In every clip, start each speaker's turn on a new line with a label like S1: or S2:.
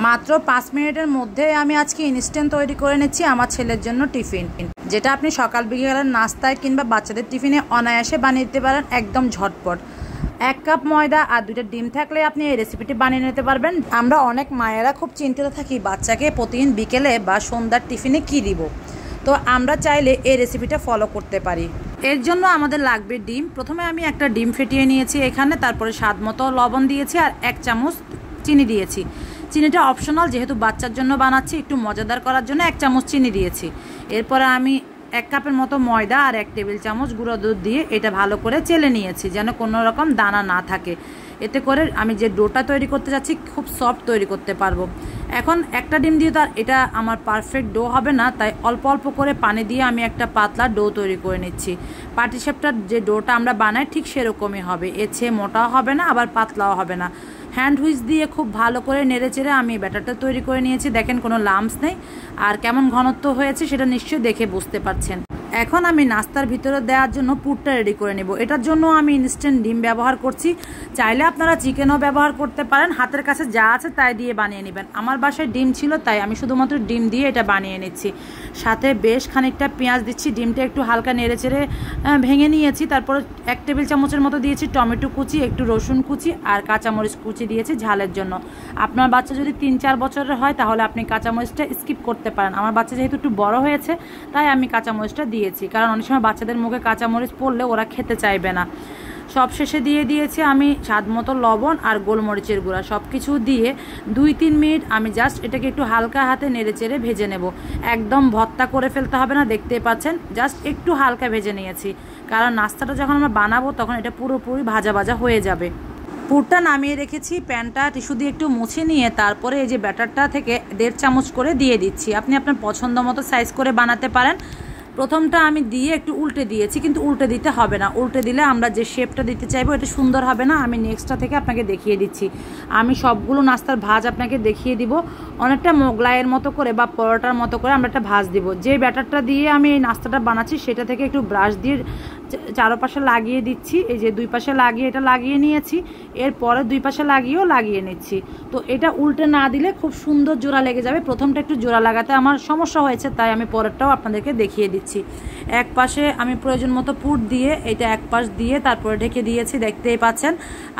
S1: মাত্র 5 মিনিটের মধ্যে আমি আজকে ইনস্ট্যান্ট তৈরি করে নিচ্ছি আমার ছেলের জন্য টিফিন, যেটা আপনি সকাল বিকেলের নাস্তায় কিংবা বাচ্চাদের টিফিনে অনায়াসে বানিয়ে দিতে পারেন একদম ঝটপট। 1 কাপ ময়দা আর 2টা ডিম থাকলে আপনি এই রেসিপিটি বানিয়ে নিতে পারবেন। আমরা অনেক মায়েরা খুব চিন্তিত থাকি বাচ্চাকে প্রতিদিন বিকেলে বা সন্ধ্যার টিফিনে কি দিব, তো আমরা চাইলে এই রেসিপিটা ফলো করতে পারি। এর জন্য আমাদের লাগবে ডিম। প্রথমে আমি একটা ডিম ফেটিয়ে নিয়েছি এখানে, তারপরে স্বাদ মতো লবণ দিয়েছি আর 1 চামচ চিনি দিয়েছি। চিনিটা অপশনাল, যেহেতু বাচ্চার জন্য বানাচ্ছি, একটু মজাদার করার জন্য 1 চামচ চিনি দিয়েছি। এরপরে আমি 1 কাপের মতো ময়দা আর 1 টেবিল চামচ গুঁড়ো দুধ দিয়ে এটা ভালো করে চেলে নিয়েছি, যেন কোনো রকম দানা না থাকে। এতে করে আমি যে ডোটা তৈরি করতে যাচ্ছি খুব সফট তৈরি করতে পারবো। এখন একটা ডিম দিয়ে তো এটা আমার পারফেক্ট ডো হবে না, তাই অল্প অল্প করে পানি দিয়ে আমি একটা পাতলা ডো তৈরি করে নিচ্ছি। পাটিসাপটার যে ডোটা আমরা বানাই ঠিক সেরকমই হবে, এর চেয়ে মোটাও হবে না আবার পাতলাও হবে না। হ্যান্ড হুইচ দিয়ে খুব ভালো করে নেড়েচেড়ে আমি ব্যাটারটা তৈরি করে নিয়েছি। দেখেন কোনো লাম্পস নেই, আর কেমন ঘনত্ব হয়েছে সেটা নিশ্চয়ই দেখে বুঝতে পারছেন। এখন আমি নাস্তার ভিতরে দেওয়ার জন্য পুরটা রেডি করে নেব। এটার জন্য আমি ইনস্ট্যান্ট ডিম ব্যবহার করছি, চাইলে আপনারা চিকেনও ব্যবহার করতে পারেন। হাতের কাছে যা আছে তাই দিয়ে বানিয়ে নেবেন। আমার বাসায় ডিম ছিল তাই আমি শুধুমাত্র ডিম দিয়ে এটা বানিয়ে নিচ্ছি। সাথে বেশ খানিকটা পেঁয়াজ দিচ্ছি, ডিমটা একটু হালকা নেড়েচেড়ে ভেঙে নিয়েছি। তারপর 1 টেবিল চামচের মতো দিয়েছি টমেটো কুচি, একটু রসুন কুচি আর কাঁচামরিচ কুচি দিয়েছি ঝালের জন্য। আপনার বাচ্চা যদি 3-4 বছরের হয় তাহলে আপনি কাঁচামরিচটা স্কিপ করতে পারেন। আমার বাচ্চা যেহেতু একটু বড় হয়েছে তাই আমি কাঁচামরিচটা দিয়েছি, কারণ অনেক সময় বাচ্চাদের মুখে কাঁচামরিচ পড়লে ওরা খেতে চাইবে না। সব শেষে দিয়ে দিয়েছি আমি স্বাদ মতো লবণ আর গোলমরিচের গুঁড়া। সব কিছু দিয়ে 2-3 মিনিট আমি জাস্ট এটাকে একটু হালকা হাতে নেড়েচেড়ে ভেজে নেব। একদম ভর্তা করে ফেলতে হবে না, দেখতেই পাচ্ছেন জাস্ট একটু হালকা ভেজে নিয়েছি, কারণ নাস্তাটা যখন আমরা বানাবো তখন এটা পুরোপুরি ভাজা ভাজা হয়ে যাবে। পুরটা নামিয়ে রেখেছি, প্যানটা টিস্যু দিয়ে একটু মুছে নিয়ে তারপরে এই যে ব্যাটারটা থেকে 1.5 চামচ করে দিয়ে দিচ্ছি। আপনি আপনার পছন্দ মতো সাইজ করে বানাতে পারেন। প্রথমটা আমি দিয়ে একটু উল্টে দিয়েছি, কিন্তু উল্টে দিতে হবে না। উল্টে দিলে আমরা যে শেপটা দিতে চাইবো এটা সুন্দর হবে না। আমি নেক্সটটা থেকে আপনাকে দেখিয়ে দিচ্ছি। আমি সবগুলো নাস্তার ভাজ আপনাকে দেখিয়ে দিব। অনেকটা মোগলাইয়ের মতো করে বা পরোটার মতো করে আমরা একটা ভাজ দিব। যে ব্যাটারটা দিয়ে আমি এই নাস্তাটা বানাচ্ছি সেটা থেকে একটু ব্রাশ দিয়ে চারপাশে লাগিয়ে দিচ্ছি। এই যে 2 পাশে লাগিয়ে এটা লাগিয়ে নিয়েছি, এরপরে 2 পাশে লাগিয়ে নিচ্ছি। তো এটা উল্টে না দিলে খুব সুন্দর জোড়া লেগে যাবে। প্রথমটা একটু জোড়া লাগাতে আমার সমস্যা হয়েছে, তাই আমি পরেরটাও আপনাদেরকে দেখিয়ে দিচ্ছি। এক পাশে আমি প্রয়োজন মতো পুর দিয়ে এটা এক পাশ দিয়ে তারপরে ঢেকে দিয়েছি, দেখতেই পাচ্ছেন।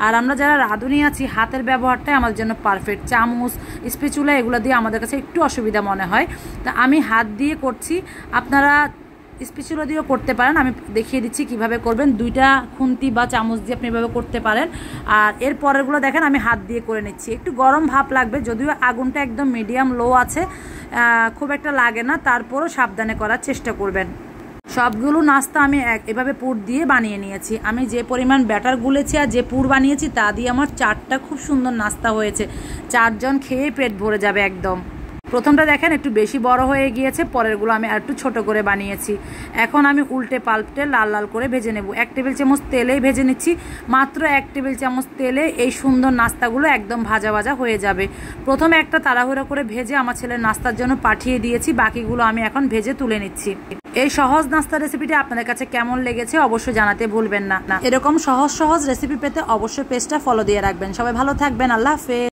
S1: আর আমরা যারা রাঁধুনি আছি হাতের ব্যবহারটাই আমাদের জন্য পারফেক্ট। চামচ, স্প্যাচুলা এগুলো দিয়ে আমাদের কাছে একটু অসুবিধা মনে হয়, তা আমি হাত দিয়ে করছি। আপনারা স্প্যাচুলা দিয়েও করতে পারেন, আমি দেখিয়ে দিচ্ছি কিভাবে করবেন। 2টা খুন্তি বা চামচ দিয়ে আপনি এভাবে করতে পারেন। আর এর পরেরগুলো দেখেন আমি হাত দিয়ে করে নিচ্ছি। একটু গরম ভাব লাগবে, যদিও আগুনটা একদম মিডিয়াম লো আছে, খুব একটা লাগে না, তারপরও সাবধানে করার চেষ্টা করবেন। সবগুলো নাস্তা আমি এভাবে পুর দিয়ে বানিয়ে নিয়েছি। আমি যে পরিমাণ ব্যাটার গুলেছি আর যে পুর বানিয়েছি তা দিয়ে আমার 4টা খুব সুন্দর নাস্তা হয়েছে। 4 জন খেয়ে পেট ভরে যাবে একদম। প্রথমটা দেখেন একটু বেশি বড় হয়ে গিয়েছে, পরেরগুলো আমি আর একটু ছোট করে বানিয়েছি। এখন আমি উল্টে পাল্টে লাল লাল করে ভেজে নেব। 1 টেবিল চামচ তেলেই ভেজে নিচ্ছি। মাত্র 1 টেবিল চামচ তেলে এই সুন্দর নাস্তাগুলো একদম ভাজা ভাজা হয়ে যাবে। প্রথমে একটা তাড়াহুড়ো করে ভেজে আমার ছেলের নাস্তার জন্য পাঠিয়ে দিয়েছি, বাকিগুলো আমি এখন ভেজে তুলে নিচ্ছি। এই সহজ নাস্তা রেসিপিটি আপনাদের কাছে কেমন লেগেছে অবশ্যই জানাতে ভুলবেন না। এরকম সহজ রেসিপি পেতে অবশ্যই পেজটা ফলো দিয়ে রাখবেন। সবাই ভালো থাকবেন, আল্লাহ হাফেজ।